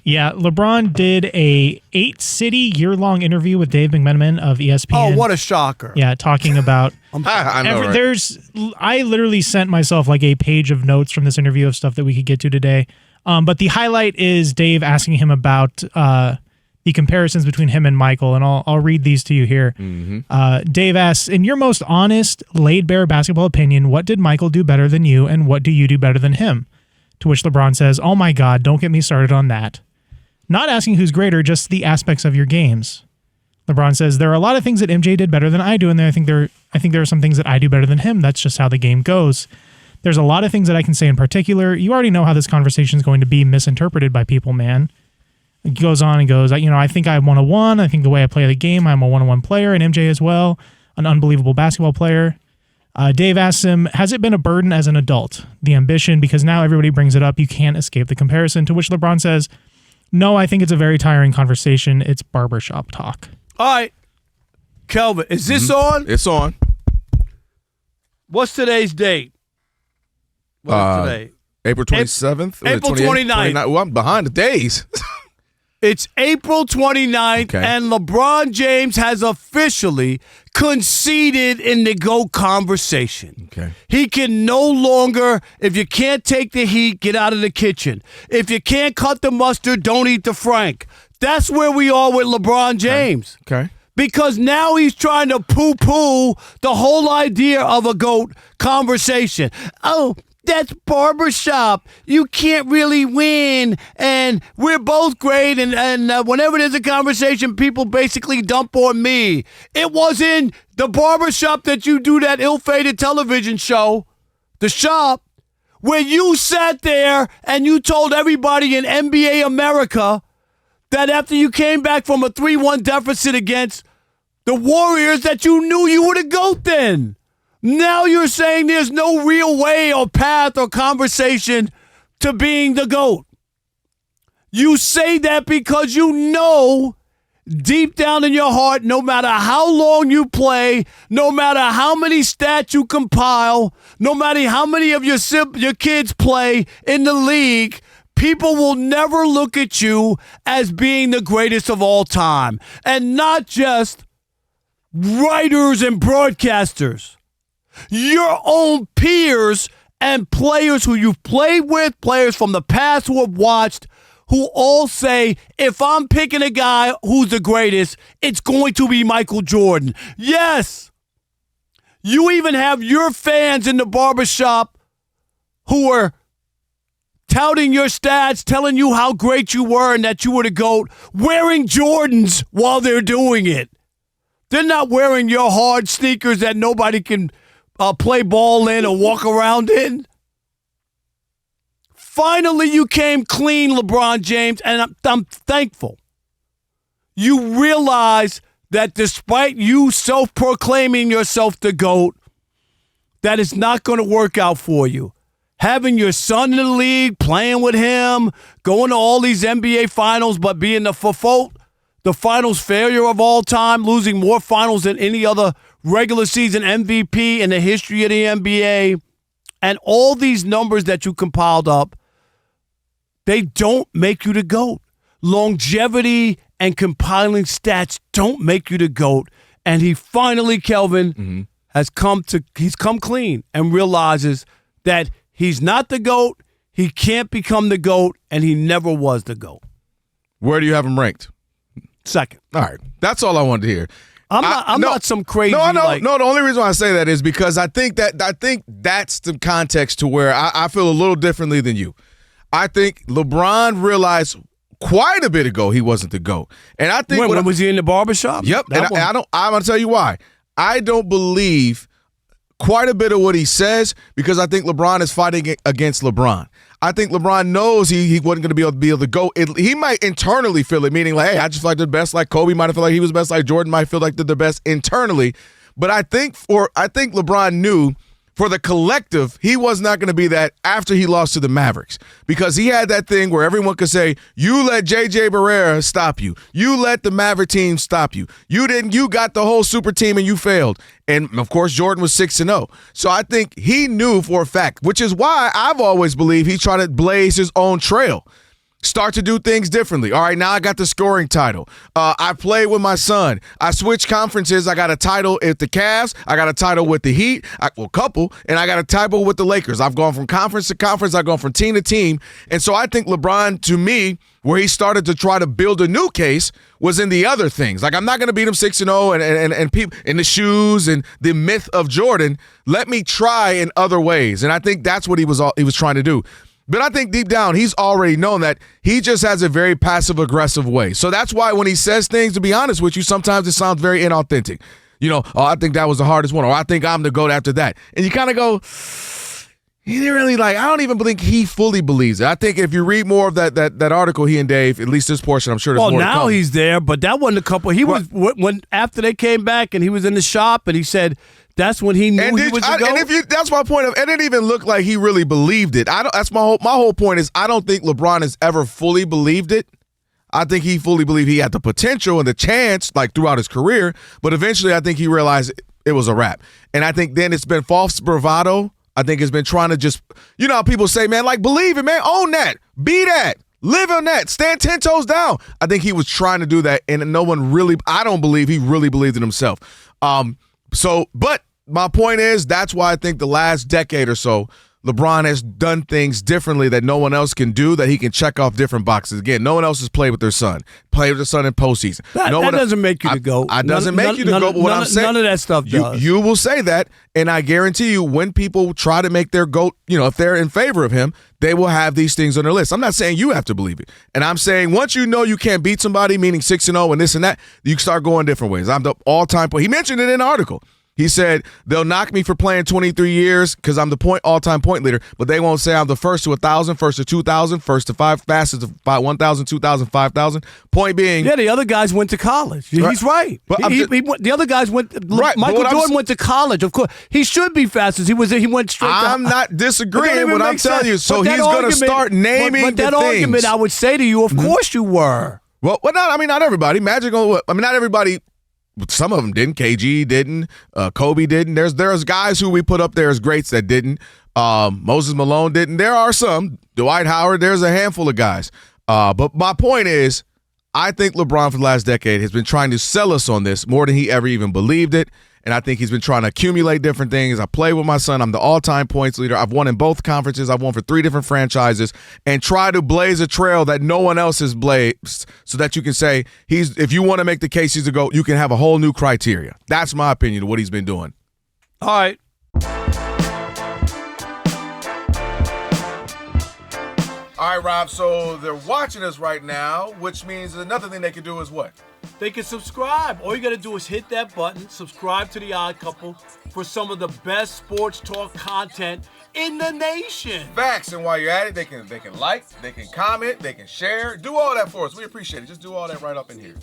Yeah, LeBron did a 8-city year-long interview with Dave McMenamin of ESPN. Oh, what a shocker. Yeah, talking about... I know, right? I literally sent myself like a page of notes from this interview of stuff that we could get to today. But the highlight is Dave asking him about the comparisons between him and Michael, and I'll read these to you here. Mm-hmm. Dave asks, in your most honest, laid-bare basketball opinion, what did Michael do better than you, and what do you do better than him? To which LeBron says, oh my God, don't get me started on that. Not asking who's greater, just the aspects of your games. LeBron says, there are a lot of things that MJ did better than I do, and I think there are some things that I do better than him. That's just how the game goes. There's a lot of things that I can say in particular. You already know how this conversation is going to be misinterpreted by people, man. He goes on and goes, I think I'm 101. I think the way I play the game, I'm a 101 player, and MJ as well, an unbelievable basketball player. Dave asks him, has it been a burden as an adult, the ambition, because now everybody brings it up, you can't escape the comparison, to which LeBron says, no, I think it's a very tiring conversation. It's barbershop talk. All right. Kelvin, is this on? It's on. What's today's date? What is today? April 27th? April 29th. Well, I'm behind the days. It's April 29th, Okay. and LeBron James has officially conceded in the GOAT conversation. Okay. He can no longer, if you can't take the heat, get out of the kitchen. If you can't cut the mustard, don't eat the Frank. That's where we are with LeBron James. Okay. Because now he's trying to poo-poo the whole idea of a GOAT conversation. Oh, that's barbershop. You can't really win, and we're both great, and whenever there's a conversation, people basically dump on me. It was in the barbershop that you do that ill-fated television show, The Shop, where you sat there and you told everybody in NBA America that after you came back from a 3-1 deficit against the Warriors that you knew you were the GOAT then. Now you're saying there's no real way or path or conversation to being the GOAT. You say that because you know deep down in your heart, no matter how long you play, no matter how many stats you compile, no matter how many of your kids play in the league, people will never look at you as being the greatest of all time. And not just writers and broadcasters. Your own peers and players who you've played with, players from the past who have watched, who all say, if I'm picking a guy who's the greatest, it's going to be Michael Jordan. Yes. You even have your fans in the barbershop who are touting your stats, telling you how great you were and that you were the GOAT, wearing Jordans while they're doing it. They're not wearing your hard sneakers that nobody can play ball in or walk around in. Finally, you came clean, LeBron James, and I'm thankful. You realize that despite you self-proclaiming yourself the GOAT, that it's not going to work out for you. Having your son in the league, playing with him, going to all these NBA finals, but being the finals failure of all time, losing more finals than any other regular season MVP in the history of the NBA, and all these numbers that you compiled up, they don't make you the GOAT. Longevity and compiling stats don't make you the GOAT. And he finally, Kelvin, he's come clean and realizes that he's not the GOAT, he can't become the GOAT, and he never was the GOAT. Where do you have him ranked? Second. All right. That's all I wanted to hear. I'm not some crazy. No. The only reason why I say that is because I think that's the context to where I feel a little differently than you. I think LeBron realized quite a bit ago he wasn't the GOAT, and I think when was he in the barbershop? Yep. And I'm gonna tell you why. I don't believe quite a bit of what he says because I think LeBron is fighting against LeBron. I think LeBron knows he wasn't going to be able to go. He might internally feel it, meaning like, hey, I just feel like they're the best. Like Kobe might have felt like he was best. Like Jordan might feel like they're the best internally. But I think LeBron knew for the collective, he was not going to be that after he lost to the Mavericks because he had that thing where everyone could say, you let J.J. Barrera stop you. You let the Maverick team stop you. You didn't. You got the whole super team and you failed. And, of course, Jordan was 6-0. So I think he knew for a fact, which is why I've always believed he's trying to blaze his own trail. Start to do things differently. All right, now I got the scoring title. I play with my son. I switch conferences. I got a title at the Cavs. I got a title with the Heat, couple, and I got a title with the Lakers. I've gone from conference to conference. I've gone from team to team. And so I think LeBron, to me, where he started to try to build a new case was in the other things. Like, I'm not going to beat him 6-0 and people in the shoes and the myth of Jordan. Let me try in other ways. And I think that's what he was trying to do. But I think deep down, he's already known that he just has a very passive-aggressive way. So that's why when he says things, to be honest with you, sometimes it sounds very inauthentic. I think that was the hardest one, or I think I'm the GOAT after that. And you kind of go, he didn't really I don't even think he fully believes it. I think if you read more of that article, he and Dave, at least this portion, I'm sure there's more to come. Well, now he's there, but that wasn't a couple. He was, when after they came back and he was in the shop and he said, that's when he knew he was the GOAT. And that's my point. It didn't even look like he really believed it. That's my whole point is I don't think LeBron has ever fully believed it. I think he fully believed he had the potential and the chance throughout his career, but eventually I think he realized it was a wrap. And I think then it's been false bravado. I think it's been trying to just, how people say, man, believe it, man, own that, be that, live on that, stand 10 toes down. I think he was trying to do that, and no one really, I don't believe he really believed in himself. But my point is, that's why I think the last decade or so, LeBron has done things differently that no one else can do, that he can check off different boxes. Again, no one else has played with their son in postseason. That doesn't make you the GOAT. It doesn't make you the GOAT, but what I'm saying, none of that stuff does. You will say that, and I guarantee you, when people try to make their GOAT, if they're in favor of him, they will have these things on their list. I'm not saying you have to believe it. And I'm saying once you know you can't beat somebody, meaning 6-0 and this and that, you can start going different ways. I'm the all-time point. He mentioned it in the article. He said, they'll knock me for playing 23 years because I'm the all-time point leader, but they won't say I'm the first to 1,000, first to 2,000, first to 5, fastest to 1,000, 2,000, 5,000. Point being. Yeah, the other guys went to college. He's right. But the other guys went. Right, Michael Jordan went to college, of course. He should be fastest. He went straight I'm not disagreeing with what I'm telling you. So he's going to start naming but that the argument, things. I would say to you, of course you were. Well, not everybody. Not everybody. Some of them didn't. KG didn't. Kobe didn't. There's guys who we put up there as greats that didn't. Moses Malone didn't. There are some. Dwight Howard. There's a handful of guys. But my point is, I think LeBron for the last decade has been trying to sell us on this more than he ever even believed it. And I think he's been trying to accumulate different things. I play with my son. I'm the all-time points leader. I've won in both conferences. I've won for 3 different franchises, and try to blaze a trail that no one else has blazed so that you can say, if you want to make the case he's a GOAT, you can have a whole new criteria. That's my opinion of what he's been doing. All right. All right, Rob, so they're watching us right now, which means another thing they can do is what? They can subscribe. All you got to do is hit that button, subscribe to The Odd Couple for some of the best sports talk content in the nation. Facts, and while you're at it, they can like, they can comment, they can share. Do all that for us. We appreciate it. Just do all that right up in here.